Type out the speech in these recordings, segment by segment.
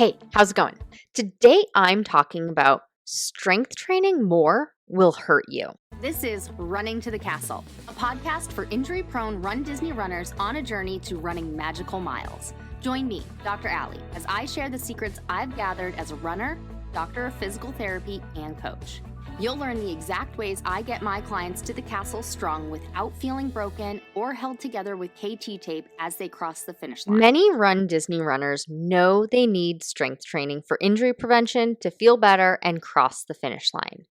Hey, how's it going? Today I'm talking about strength training more will hurt you. This is Running to the Castle, a podcast for injury-prone Run Disney runners on a journey to running magical miles. Join me, Dr. Allie, as I share the secrets I've gathered as a runner, doctor of physical therapy, and coach. You'll learn the exact ways I get my clients to the castle strong without feeling broken or held together with KT tape as they cross the finish line. Many Run Disney runners know they need strength training for injury prevention to feel better and cross the finish line.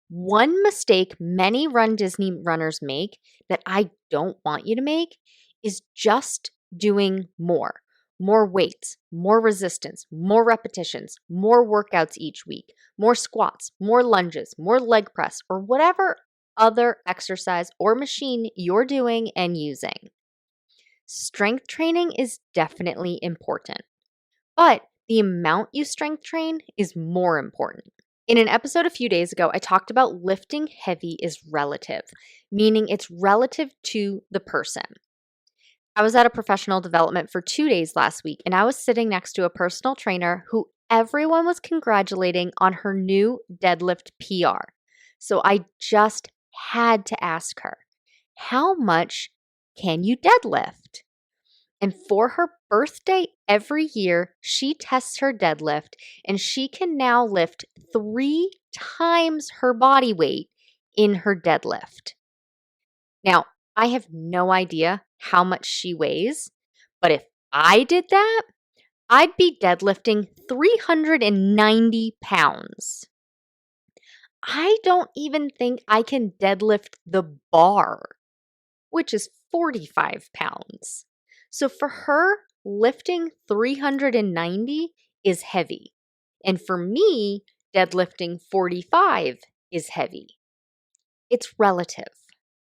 One mistake many Run Disney runners make that I don't want you to make is just doing more. More weights, more resistance, more repetitions, more workouts each week, more squats, more lunges, more leg press, or whatever other exercise or machine you're doing and using. Strength training is definitely important, but the amount you strength train is more important. In an episode a few days ago, I talked about lifting heavy is relative, meaning it's relative to the person. I was at a professional development for 2 days last week, and I was sitting next to a personal trainer who everyone was congratulating on her new deadlift PR. So I just had to ask her, how much can you deadlift? And for her birthday every year, she tests her deadlift, and she can now lift 3 times her body weight in her deadlift. Now, I have no idea how much she weighs, but if I did that, I'd be deadlifting 390 pounds. I don't even think I can deadlift the bar, which is 45 pounds. So for her, lifting 390 is heavy. And for me, deadlifting 45 is heavy. It's relative.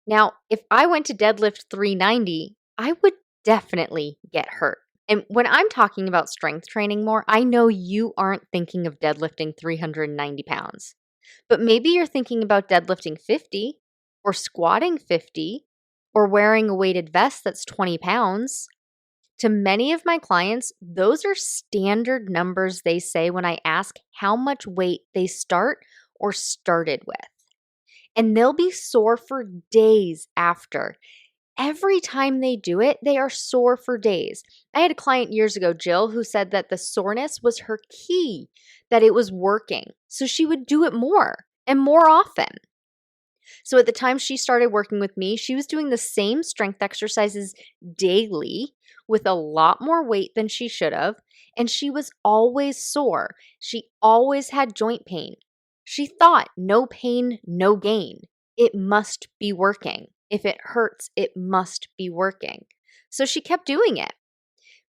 Now, if I went to deadlift 390, I would definitely get hurt. And when I'm talking about strength training more, I know you aren't thinking of deadlifting 390 pounds. But maybe you're thinking about deadlifting 50 or squatting 50 or wearing a weighted vest that's 20 pounds. To many of my clients, those are standard numbers they say when I ask how much weight they start or started with. And they'll be sore for days after. Every time they do it, they are sore for days. I had a client years ago, Jill, who said that the soreness was her key, that it was working. So she would do it more and more often. So at the time she started working with me, she was doing the same strength exercises daily with a lot more weight than she should have, and she was always sore. She always had joint pain. She thought no pain, no gain. It must be working. If it hurts, it must be working. So she kept doing it.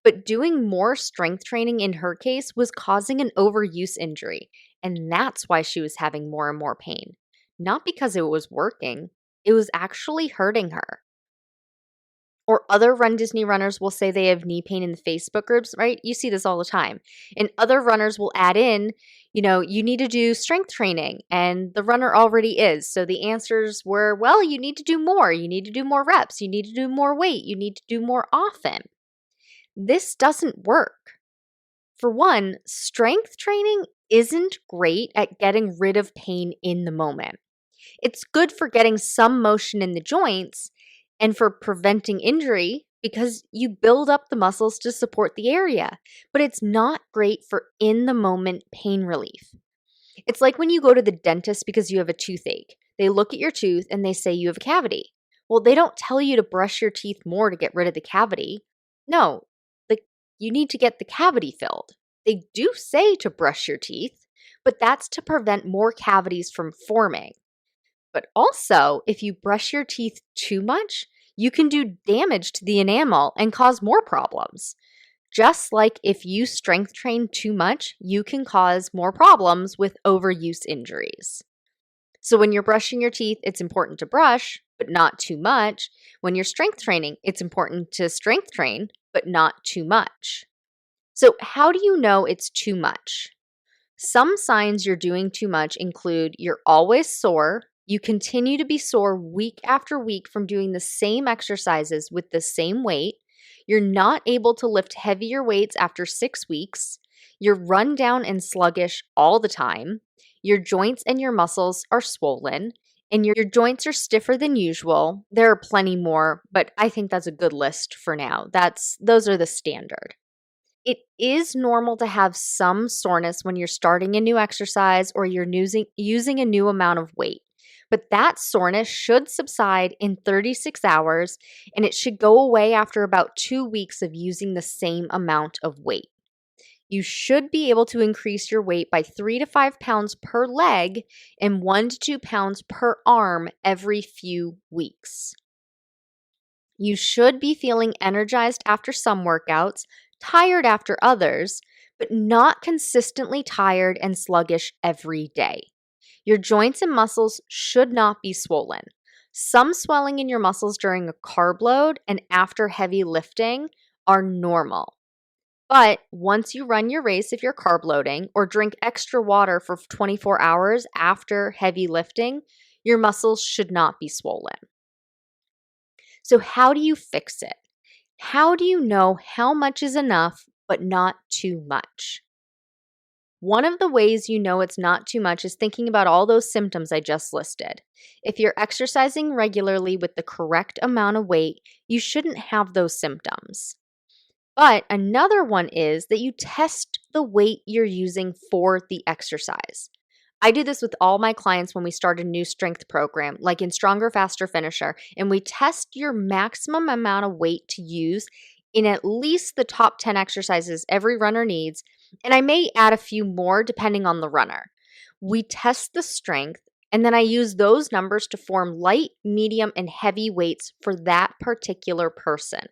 But doing more strength training in her case was causing an overuse injury, and that's why she was having more and more pain. Not because it was working, it was actually hurting her. Or other Run Disney runners will say they have knee pain in the Facebook groups, right? You see this all the time. And other runners will add in, you need to do strength training, and the runner already is. So the answers were, well, you need to do more. You need to do more reps. You need to do more weight. You need to do more often. This doesn't work. For one, strength training isn't great at getting rid of pain in the moment. It's good for getting some motion in the joints and for preventing injury because you build up the muscles to support the area, but it's not great for in-the-moment pain relief. It's like when you go to the dentist because you have a toothache. They look at your tooth and they say you have a cavity. Well, they don't tell you to brush your teeth more to get rid of the cavity. No, you need to get the cavity filled. They do say to brush your teeth, but that's to prevent more cavities from forming. But also, if you brush your teeth too much, you can do damage to the enamel and cause more problems. Just like if you strength train too much, you can cause more problems with overuse injuries. So when you're brushing your teeth, it's important to brush, but not too much. When you're strength training, it's important to strength train, but not too much. So how do you know it's too much? Some signs you're doing too much include you're always sore, you continue to be sore week after week from doing the same exercises with the same weight, you're not able to lift heavier weights after 6 weeks, You're run down and sluggish all the time. Your joints and your muscles are swollen, and your joints are stiffer than usual. There are plenty more, but I think that's a good list for now. Those are the standard. It is normal to have some soreness when you're starting a new exercise or you're using a new amount of weight. But that soreness should subside in 36 hours, and it should go away after about 2 weeks of using the same amount of weight. You should be able to increase your weight by 3 to 5 pounds per leg and 1 to 2 pounds per arm every few weeks. You should be feeling energized after some workouts, tired after others, but not consistently tired and sluggish every day. Your joints and muscles should not be swollen. Some swelling in your muscles during a carb load and after heavy lifting are normal. But once you run your race, if you're carb loading, or drink extra water for 24 hours after heavy lifting, your muscles should not be swollen. So how do you fix it? How do you know how much is enough but not too much? One of the ways you know it's not too much is thinking about all those symptoms I just listed. If you're exercising regularly with the correct amount of weight, you shouldn't have those symptoms. But another one is that you test the weight you're using for the exercise. I do this with all my clients when we start a new strength program, like in Stronger, Faster, Finisher, and we test your maximum amount of weight to use in at least the top 10 exercises every runner needs, and I may add a few more depending on the runner. We test the strength, and then I use those numbers to form light, medium, and heavy weights for that particular person.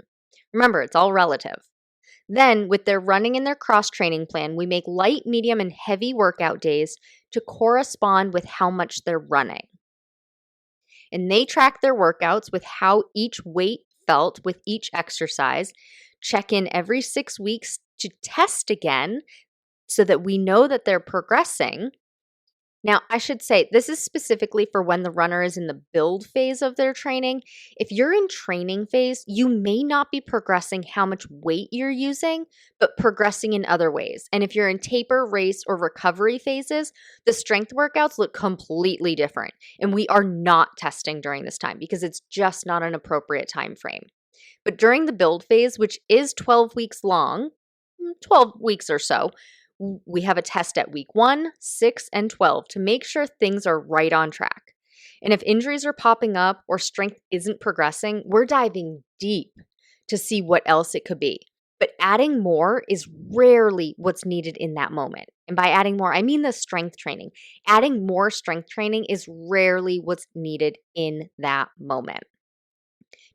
Remember, it's all relative. Then, with their running and their cross-training plan, we make light, medium, and heavy workout days to correspond with how much they're running. And they track their workouts with how each weight felt with each exercise, check in every 6 weeks to test again so that we know that they're progressing. Now, I should say this is specifically for when the runner is in the build phase of their training. If you're in training phase, you may not be progressing how much weight you're using, but progressing in other ways. And if you're in taper, race, or recovery phases, the strength workouts look completely different. And we are not testing during this time because it's just not an appropriate time frame. But during the build phase, which is 12 weeks long, 12 weeks or so, we have a test at week 1, 6, and 12 to make sure things are right on track. And if injuries are popping up or strength isn't progressing, we're diving deep to see what else it could be. But adding more is rarely what's needed in that moment. And by adding more, I mean the strength training. Adding more strength training is rarely what's needed in that moment.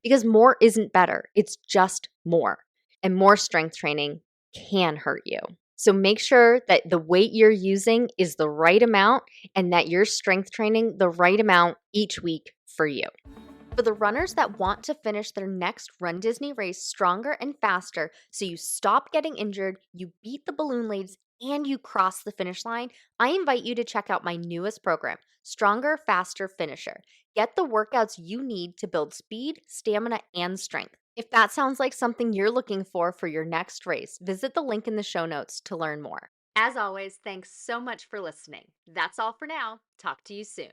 Because more isn't better, it's just more. And more strength training can hurt you. So make sure that the weight you're using is the right amount and that you're strength training the right amount each week for you. For the runners that want to finish their next Run Disney race stronger and faster so you stop getting injured, you beat the balloon ladies, and you cross the finish line, I invite you to check out my newest program, Stronger, Faster, Finisher. Get the workouts you need to build speed, stamina, and strength. If that sounds like something you're looking for your next race, visit the link in the show notes to learn more. As always, thanks so much for listening. That's all for now. Talk to you soon.